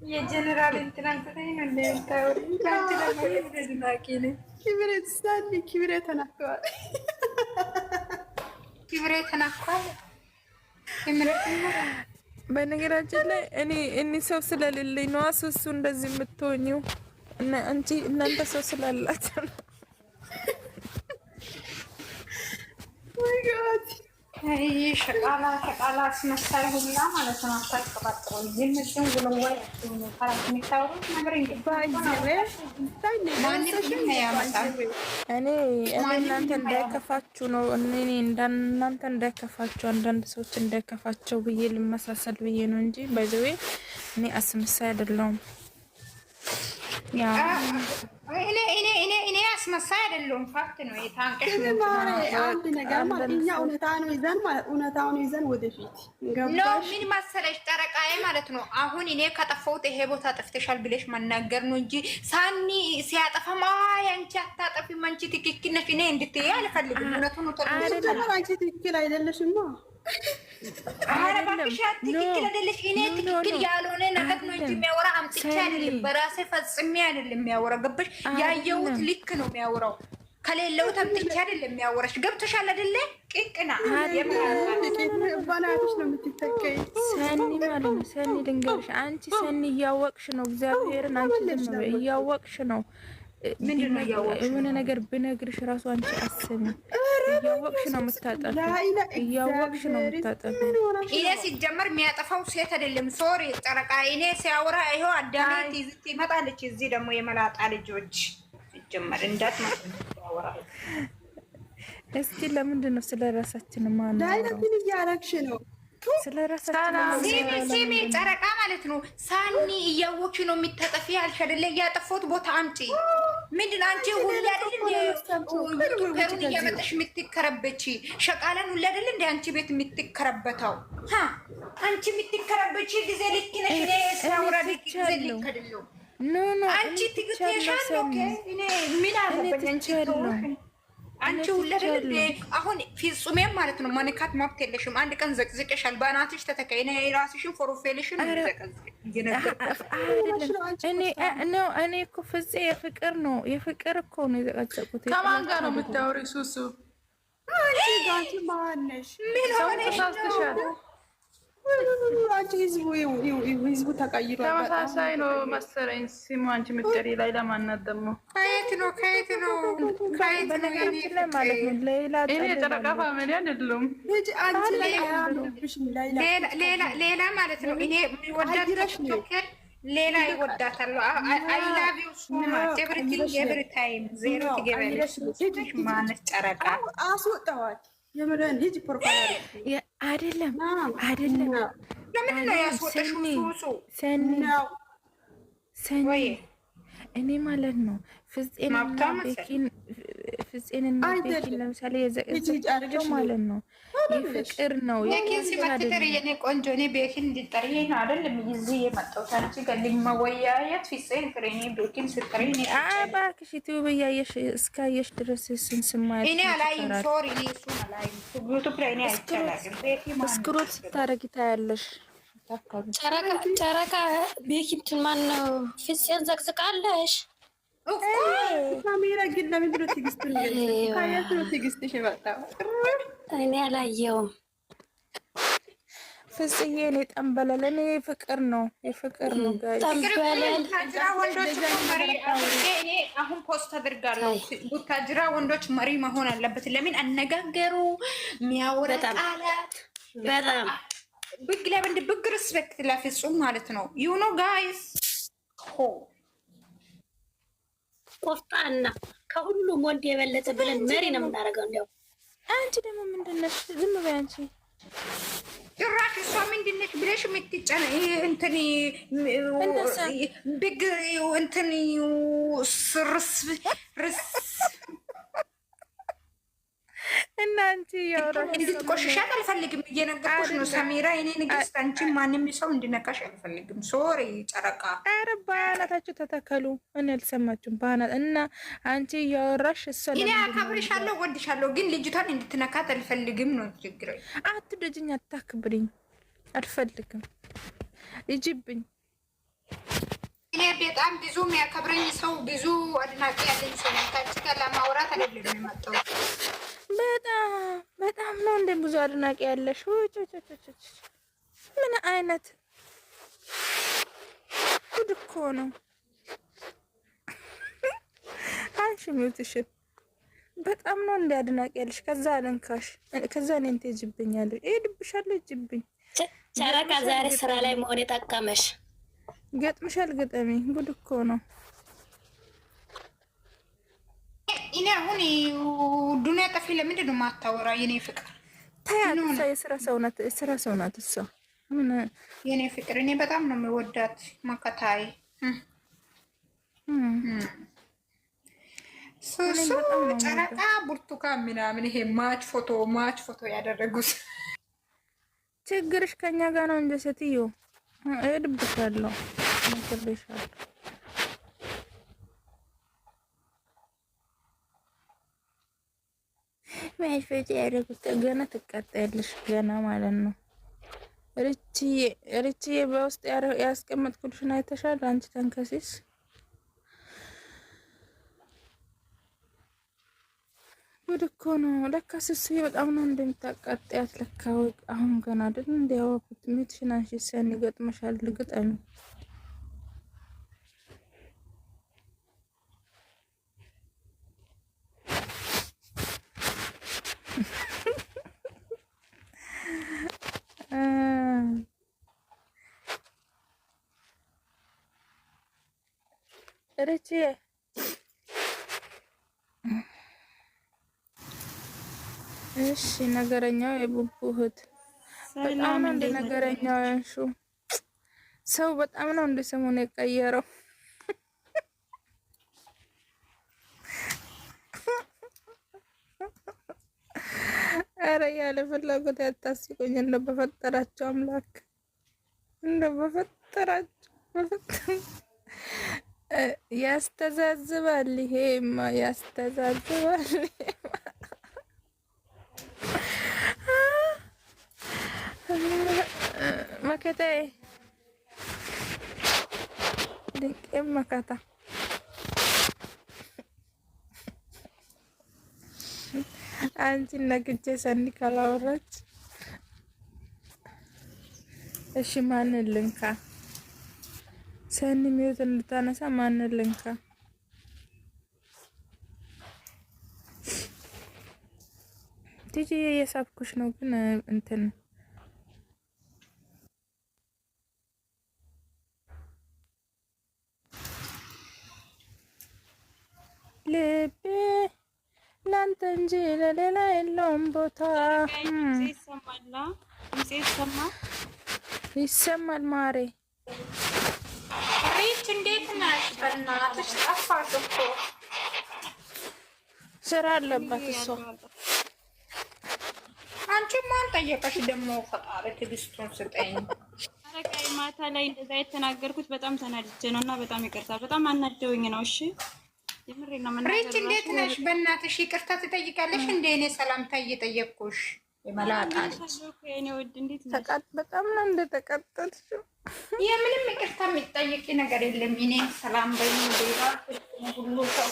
የጀነራል እንትናንተ ላይ ነው እንደምታወሪ አንቺ ደግሞ የዝናቂ ነኝ። ክብሬት ሳኒ ክብሬ ተናክቷል። ክብሬ ተናክቷል። በነገራችን ላይ እኔ ሰው ስለሌለኝ ነው እሱ እንደዚህ የምትሆኚው እና አንቺ እናንተ ሰው ስላላችሁ ነው። ወይ ጋድ አይ ሸቃላ አስመሳይ ሁላ ማለት ነው። አታስቀባጥሩ ዝምዝም ጉልዋይ ነው ካላት የሚታወሩት ነገር እኔ እናንተ እንዳይከፋችሁ ነው። እኔ እንዳንተ እንዳይከፋችሁ አንዳንድ ሰዎች እንዳይከፋቸው ብዬ ልመሳሰል ብዬ ነው እንጂ ባይዘዌ እኔ አስመሳይ አይደለሁም። ያ እኔ አስመሳይ አይደለሁም። ፋክት ነው። የታንቀሽ አንድ ነገር ማለት እኛ እውነታውን ይዘን ወደፊት ነው። ምን መሰለሽ ጠረቃዬ ማለት ነው። አሁን እኔ ከጠፋሁት ይሄ ቦታ ጠፍተሻል ብለሽ መናገር ነው እንጂ ሳኒ ሲያጠፋማ አንቺ አታጠፊም፣ አንቺ ትክክል ነሽ እኔ እንድትይ አልፈልግም። እውነቱን ነው። አንቺ ትክክል አይደለሽማ። ኧረ እባክሽ ትክክል አይደለሽ። እኔ ትክክል ያልሆነ ነገር ነው እንጂ የሚያወራ አምጥቼ አይደለም፣ በራሴ ፈጽሜ አይደለም የሚያወራ። ገባሽ? ያየሁት ልክ ነው የሚያወራው። ከሌለውት አምጥቼ አይደለም የሚያወራሽ። ገብቶሻል አይደለ? ቅቅና ባናትሽ ነው የምትተከይ። ሰኒ ማለት ነው። ሰኒ ድንገርሽ አንቺ ሰኒ እያወቅሽ ነው። እግዚአብሔርን አንቺ ደግሞ እያወቅሽ ነው። ምንድነው እያወቅሽ? የሆነ ነገር ብነግርሽ ራሱ አንቺ አስቢ። እያወቅሽ ነው የምታጠፊ። እያወቅሽ ነው የምታጠፊ። እኔ ሲጀመር የሚያጠፋው ሴት አይደለም። ሶሪ ጨረቃ። እኔ ሲያወራ ይሄው አዳሜ ትይዝት ይመጣለች። እዚህ ደግሞ የመላጣ ልጆች ሲጀመር እንዳትመጡ ያወራ። እስኪ ለምንድን ነው ስለራሳችን ማን ዳይነትን እያረግሽ ነው? ሲሚ ጨረቃ ማለት ነው። ሳኒ እያወቅሽ ነው የሚታጠፊ ያልሽ አይደለ? እያጠፋሁት ቦታ አምጪ። ምንድን አንቺ ሁሌ አይደል ዩቱበሩን እያመጣሽ የምትከረበች ሸቃላን ሁሌ አይደል እንደ አንቺ ቤት የምትከረበተው? አንቺ የምትከረበች ጊዜ ልክ ነሽ። እኔ ሲያወራ ጊዜ ልክ አይደለም። አንቺ ትግትሻል። እኔ ምን አለበኝ አንቺ አንቺ ሁለደለ አሁን ፍጹሜም ማለት ነው ማንካት መብት የለሽም። አንድ ቀን ዘቅዝቀሻል። ባናትሽ ተተካይ ነው ራስሽን ፎሮፌልሽን ዘቅዝቅ እኔ እኮ ፍፄ የፍቅር እኮ ነው የዘቀዘቁት። ከማን ጋር ነው የምታወሪ? ሱሱ አንቺ ጋንቺ ማነሽ? ምን ሆነሽ ነው? አንቺ ህዝቡ ተቀይሯል። ተመሳሳይ ነው መሰለኝ ስሙ። አንቺ ምትቀሪ ላይ ለማናት ደግሞ ከየት ነው ማለት ነው? እኔ ጨረቃ ፋሚሊ አይደለም። ሌላ ማለት ነው። እኔ የሚወዳት ቲክቶከር ሌላ ይወዳታል። አይ ላቭ ዩ ሶ ማች ኤቭሪቲንግ ኤቭሪ ታይም ዜሮ ትገበለሽ ማለት ጨረቃ አስወጣዋት። የምረን ሂጂ ፕሮፋይል አይደለም። ለምን ነው ያስወጣሽው? ሱሱ ሰኒ እኔ ማለት ነው ፍፄንና ቤኪን ለምሳሌ የዘቀዘቀው ማለት ነው የፍቅር ነው። ቤኪን ሲመትተር የኔ ቆንጆ እኔ ቤኪን እንድጠሪ ነው አይደለም እዚህ የመጣሁት አንቺ ጋር ለማወያየት ፍፄን ፍሬኔ ቤኪን ስትጠሪ ነው። እባክሽ ዩቲዩብ እያየሽ እስካየሽ ድረስ እሱን ስማይ እኔ አላይም። ሶሪ እኔ እሱን አላይም። ዩቲዩብ ላይ እኔ አይቻልም። ቤኪን ስክሮል ስታረጊ ታያለሽ። ጨረቃ ቤኪንትን ማን ነው ፍፄን ዘቅዝቃለሽ እኮ ካሜራ ግን ለምንድን ነው ትዕግስት ካያት ነው ትዕግስትሽ የመጣው? እኔ አላየውም። ፍፄዬ እኔ ጠንበለል እኔ የፍቅር ነው ጋር ጠንበለል አሁን ፖስት አድርጋለሁ። ቡታጅራ ወንዶች መሪ መሆን አለበት። ለምን አነጋገሩ የሚያወራ ቃላት በጣም ብግ ለብንድ ብግ ሪስፔክት ለፍጹም ማለት ነው። ዩ ኖ ጋይስ ቆፍጣና ከሁሉም ወንድ የበለጠ ብለን መሪ ነው የምናደርገው። እንዲያው አንቺ ደግሞ ምንድነሽ? ዝም በይ አንቺ። ጭራሽ እሷ ምንድነሽ ብለሽ የምትጨነ እንትን ብግ እንትን ርስ እና አንቺ ያወራሽ እንድትቆሽሻት አልፈልግም። እየነገርኩሽ ነው ሰሚራ፣ የኔ ንግስት። አንቺ ማንም ሰው እንድነካሽ አልፈልግም። ሶሪ ጨረቃ። ኧረ ባናታችሁ ተተከሉ። እኔ አልሰማችሁም? ባናት እና አንቺ ያወራሽ እሷ እኔ አከብርሻለሁ፣ ወድሻለሁ፣ ግን ልጅቷን እንድትነካት አልፈልግም ነው ችግር። አትደጅኝ፣ አታክብሪኝ፣ አልፈልግም። ይጅብኝ እኔ በጣም ብዙ የሚያከብረኝ ሰው ብዙ አድናቂ ያለኝ ሰው ታች ጋር ለማውራት አይደለም የመጣው። በጣም ነው እንደ ብዙ አድናቂ ያለሽ። ምን አይነት ጉድ እኮ ነው። አንቺ ሚውትሽን በጣም ነው እንደ አድናቂ ያለሽ። ከዛ አለንካሽ ከዛ እኔን ትጅብኛለሽ። ይድብሻል እጅብኝ። ጨረቃ ዛሬ ስራ ላይ መሆን የጠቀመሽ ገጥምሻል። ገጠሚ ጉድ እኮ ነው። እኔ አሁን ዱንያ ጠፊ ለምንድን ነው የማታወራ? የኔ ፍቅር ታያት። እሷ የስራ ሰው ናት። የስራ ሰው ናት እሷ። ምን የኔ ፍቅር እኔ በጣም ነው የምወዳት መከታይ ሱሱ ጨረቃ ብርቱካን ምናምን ይሄ ማች ፎቶ ያደረጉት ችግርሽ ከኛ ጋር ነው እንደ ሴትዮ እድብሻለሁ ነግሬሻለሁ። ማይፈጭ ያደረጉት ገና ትቀጣያለሽ ገና ማለት ነው። ርቺዬ በውስጥ ያስቀመጥኩልሽን አይተሻል አንቺ ተንከሲስ። ጉድ እኮ ነው ለካ ስስዬ በጣም ነው እንደምታቃጥያት ለካ። አሁን ገና አይደል እንዲያወቁት ሚትሽን አንቺ ሰኒ ገጥመሻል። ግጠሚ ርቺዬ እሺ ነገረኛው የቡቡ እህት በጣም ነው እንደ ነገረኛው ያንሹ ሰው በጣም ነው እንደ ሰሞኑ የቀየረው። አረ ያለ ፍላጎት ያታስቆኝ እንደ በፈጠራቸው አምላክ እንደ በፈጠራቸው ያስተዛዝባል። ይሄማ ያስተዛዝባል። መከታዬ ድንቄም መከታ አንቺን ነግቼ ሰኒ ካላወራች እሺ ማንን ልንካ? ሰኒ ሚውት እንድታነሳ ማንን ልንካ? ቲጂ እየሳብኩሽ ነው ግን እንትን ልቤ ላንተ እንጂ ለሌላ የለውም ቦታ። ይሰማል ማሬ። ሪች እንዴት ነሽ? በእናትሽ ጠፋሽ እኮ። ስራ አለባት እሷ። አንቺ ማን ጠየቀሽ ደግሞ? ፈጣሪ ትዕግስቱን ስጠኝ። አረቃይ ማታ ላይ እንደዛ የተናገርኩት በጣም ተናድጄ ነው እና በጣም ይቅርታ። በጣም አናደውኝ ነው። እሺ የምሬ ነው። ሪች እንዴት ነሽ? በእናትሽ ይቅርታ ትጠይቃለሽ እንዴ? እኔ ሰላምታ እየጠየቅኩሽ የመላጣለች የኔ ወድ እንዴት ነሽ? በጣም ነው እንደተቀጠልሽው። የምንም ይቅርታ የሚጠይቂ ነገር የለም። እኔ ሰላም በይ ሌላ ሁሉ ሰው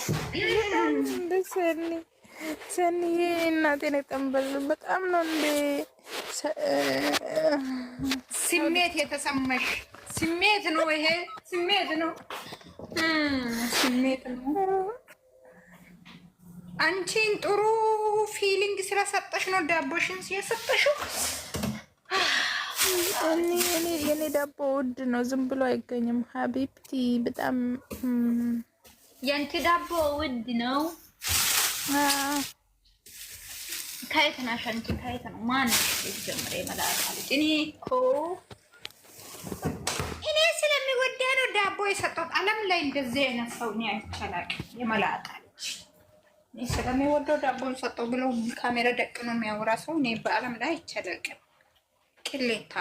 ሰኒ እናቴን የጠንበል በጣም ነው እንደ ስሜት የተሰማሽ ስሜት ነው። ይሄ ስሜት ነው፣ ስሜት ነው። አንቺን ጥሩ ፊሊንግ ስለሰጠሽ ነው ዳቦሽን የሰጠሽው። የኔ ዳቦ ውድ ነው፣ ዝም ብሎ አይገኝም። ሀቢብቲ በጣም የአንቺ ዳቦ ውድ ነው። ከየት ነሽ አንቺ? ከየት ነው? ማነሽ? ጀምሬ መላጣለች። እኔ ስለሚወዳ ነው ዳቦ የሰጠሁት። ዓለም ላይ እንደዚህ አይነት ሰው እኔ አይቻላል። የመላጣለች እኔ ስለሚወደው ዳቦን ሰጠው ብሎ ካሜራ ደቅኖ የሚያወራ ሰው እኔ በዓለም ላይ አይቻላል። ቅሌታ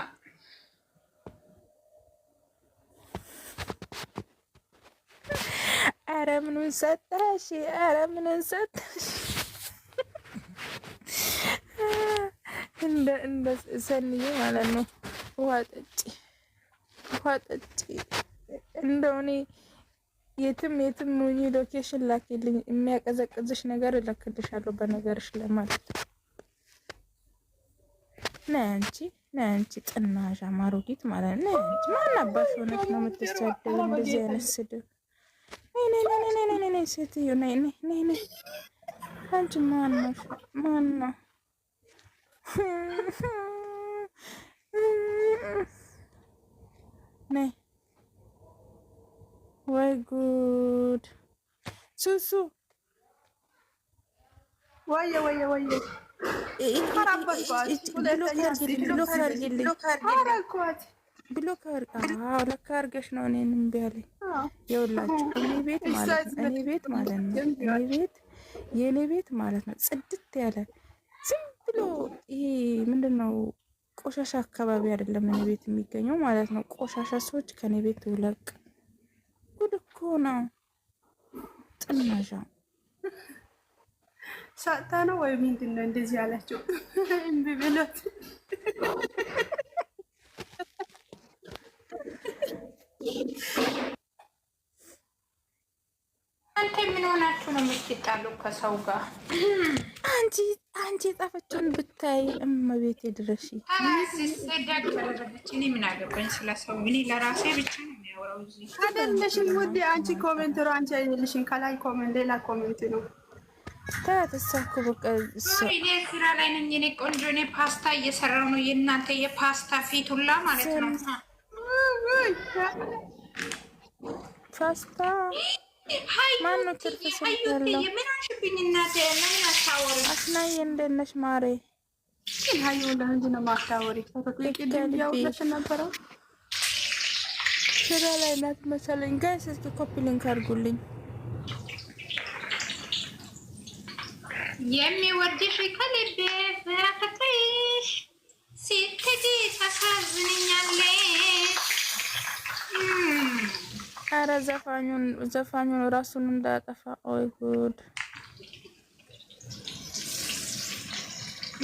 ኧረ ምኑን ሰጠሽ? ኧረ ምኑን ሰጠሽ? እንደ ሰንዬ ማለት ነው። ውሃ ጠጪ፣ ውሃ ጠጪ። እንደው እኔ የትም ሙኝ ሎኬሽን ላኪልኝ፣ የሚያቀዘቅዝሽ ነገር እልክልሻለሁ በነገርሽ ለማለት ነይ አንቺ ጥናሻ ማሮጊት ማለት ነው። አንቺ ማን አባሽ ሆነሽ ነው የምትሰደው እንደዚህ አይነት ስድብ? ነይ ሴትዮ ነይ። አንቺ ማን ነው? ነይ። ወይ ጉድ! ሱሱ ወየ ብሎክ አድርገሽ ነው እኔን እምቢ አለኝ። የሁላችሁ የኔ ቤት ማለት ነው ጽድት ያለ ዝም ብሎ ይሄ ምንድነው ቆሻሻ አካባቢ አይደለም እኔ ቤት የሚገኘው ማለት ነው። ቆሻሻ ሰዎች ከኔ ቤት ውለቅ። ጉድ እኮ ነው። ጥናሻ ሳታ ነው ወይ ምንድን ነው እንደዚህ ያላችሁ? እምቢ ብሎት አንተ ምን ሆናችሁ ነው የምትጣሉ ከሰው ጋር? አንቺ የጻፈችውን ብታይ እመቤቴ ድረሺ። እኔ ምን አገባኝ ስለ ሰው? እኔ ለራሴ ብቻ ነው የሚያወራው። እዚህ አይደለሽም ውዴ። አንቺ ኮሜንት ነው አንቺ አይደለሽም። ከላይ ኮሜንት ሌላ ኮሜንት ነው። ታተሳኩ በቃ እኔ ስራ ላይ ነኝ። እኔ ቆንጆ እኔ ፓስታ እየሰራው ነው። የእናንተ የፓስታ ፊቱላ ማለት ነው። ፓስታ ማነው ትርፍ ያለው? ምን አንሽብኝ እናቴ? ለምን አታወሪ? አስናዬ እንደት ነሽ ማሬ? ሀዩ ለህንድ ነው ማታወሪ? ቅድም ያውለሽ ነበረው ስራ ላይ ናት መሰለኝ። ጋይስ እስኪ ኮፒ ሊንክ አድርጉልኝ። የሚወድሽ ከልቤ ፍራፍሬሽ ስትሄጂ ታሳዝነኛለሽ። አረ ዘፋኙን ራሱን እንዳያጠፋ። ኦይ ጉድ!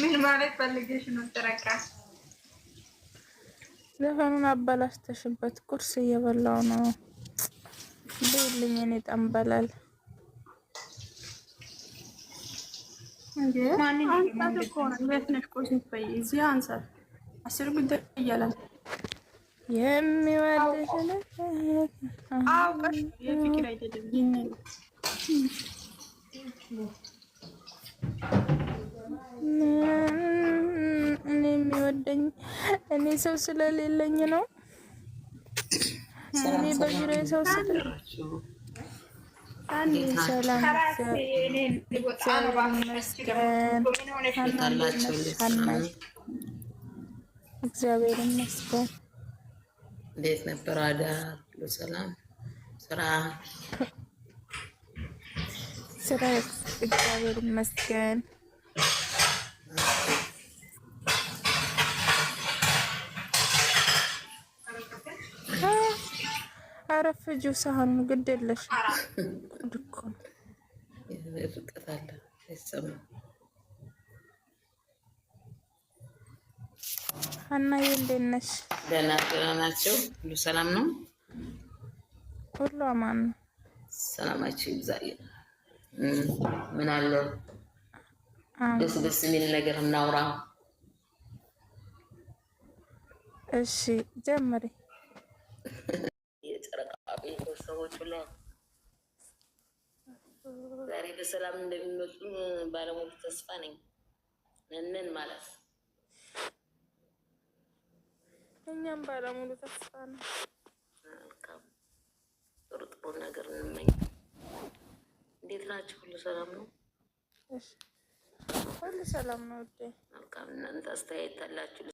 ምን ማለት ፈልገሽ ነው? ተረካ ዘፈኑን አበላሽተሽበት። ቁርስ እየበላው ነው። በልኝ እኔ ጠንበላል። እንዴ አንተ እኮ እንዴት ነሽ? ቁርስ ትበይ እዚህ አንሳት 10 ጉዳይ እያላል የሚወድሽ አውቀሽ የፍቅር አይደለም ይሄን እኔ የሚወደኝ እኔ ሰው ስለሌለኝ ነው። እኔ በዙሪያዬ ሰው ስለሌለኝ ሰላም እግዚአብሔር ይመስገን። እንዴት ነበር አዳር? ሰላም ስራ እግዚአብሔር ይመስገን። አረፍጁ ሳህኑ ግድ የለሽ እኮ ርቀት አለ አይሰማም። ሀናዬ እንዴት ነሽ? ደህና ናቸው። ሁሉ ሰላም ነው? ሁሉ አማን ነው። ሰላማችሁ ይብዛል። ምን አለ ደስ የሚል ነገር እናውራ። እሺ ጀምሪ። የጨረቃ ቤተሰቦች ሁሉ ዛሬ በሰላም እንደሚመጡ ባለሙሉ ተስፋ ነኝ። ነን ማለት እኛም ባለሙሉ ተስፋ ነው። ጥሩ ነገር እንመኝ። እንዴት ናችሁ? ሁሉ ሰላም ነው? እሺ ሁሉ ሰላም ነው። ወዴ መልካም። እናንተ አስተያየት አላችሁ